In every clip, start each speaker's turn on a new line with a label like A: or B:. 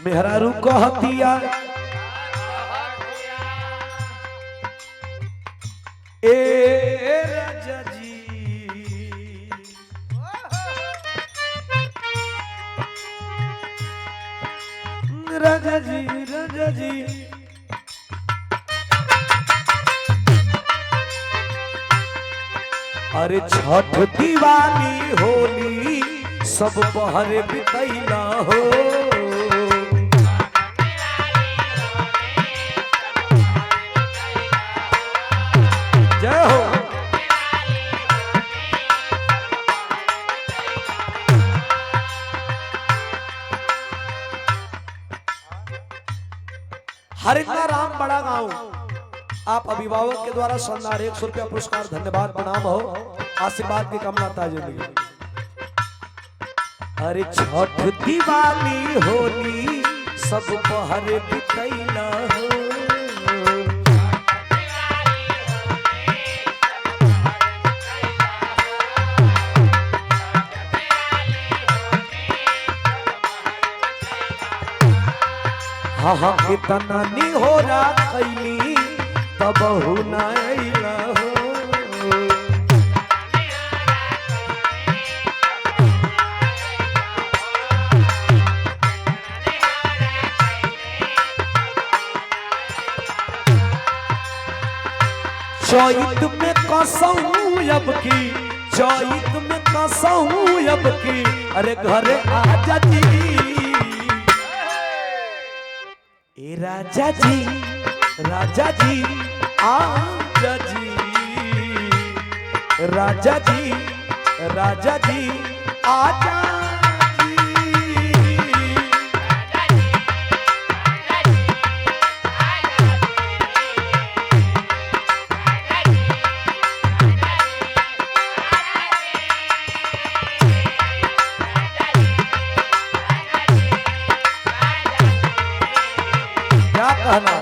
A: मेहरारू कहतिया ए राजा जी राजा जी राजा जी अरे छठ दिवाली होली सब बहरे बितैला हो जय हो हरिद्वार राम बड़ा गांव आप अभिभावक के द्वारा शानदार 100 रुपया पुरस्कार धन्यवाद प्रणाम हो आशीर्वाद की कामना ताजे अरे छठ दिवाली होली सब पहरे बितैला हो हाँ हाँ कितना नी हो रहा कैली तब हो ना अइला हो चैत में कसहूं अब की चैत में कसहूं अब की अरे घरे आजा जी ए राजा जी आजा जी राजा जी आजा जी क्या कहना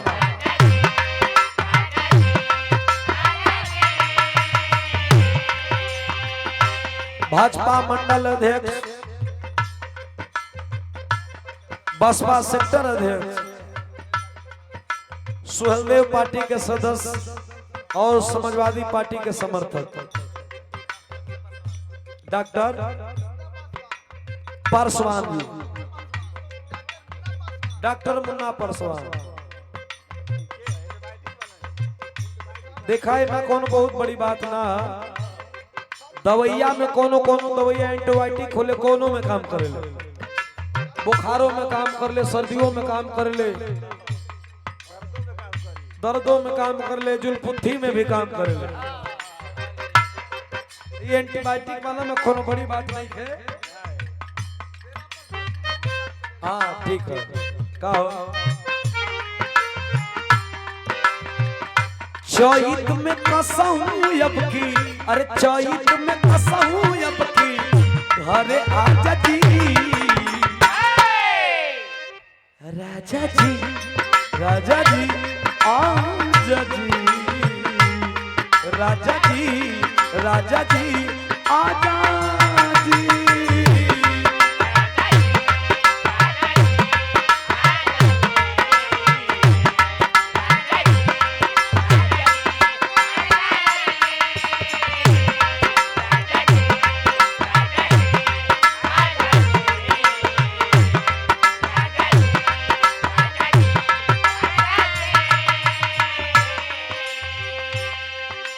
A: भाजपा मंडल अध्यक्ष बसपा सेक्टर अध्यक्ष सुहेलदेव पार्टी के सदस्य और समाजवादी पार्टी के समर्थक डॉक्टर पासवान जी डॉक्टर मुन्ना पासवान देखा है ना कौन बहुत बड़ी बात ना दवैया में कोनो दवैया एंटीबायोटिक होले कोनो में काम करे ले बुखारों में काम कर ले सर्दियों में काम कर ले दर्दों में काम कर ले जुलपुत्थी में भी काम कर ले ये एंटीबायोटिक वाला में कोनो बड़ी बात नहीं है हाँ ठीक है का हो चैत में कसहूं अब की अरे चैत में कसहूं अब की घरे आजा जी राजा जी आजा जी राजा जी आजा जी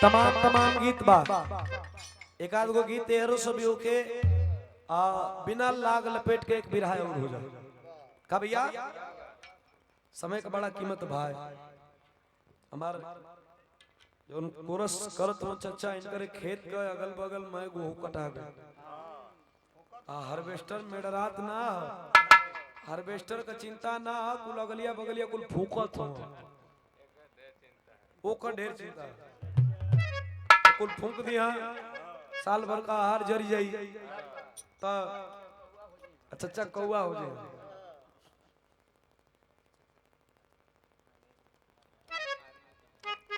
A: तमाम गीत बा एक आध गो गीत एहरो सभी होके बिना लाग लपेट के एक बिरहा और हो जाए का भैया समय का बड़ा कीमत भाई हमार जो कोरस करत हो चचा इनकर खेत के अगल बगल में गेहूं कटा गया हार्वेस्टर मेडरात ना हार्वेस्टर का चिंता ना कुल अगलिया बगलिया कुल फूकत हो वो का ढेर चिंता कुल फूंक दिया साल भर का आहार जरी जाई तो अच्छा कौआ हो जाए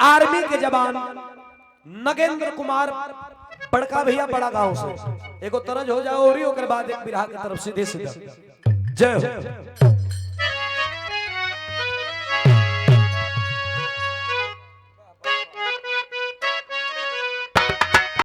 A: आर्मी के जवान नगेंद्र कुमार बड़का भैया बड़ा गांव से एगो तरज हो जाओ और ही ओकर बाद एक बिरहा की तरफ सीधे सीधा जय हो।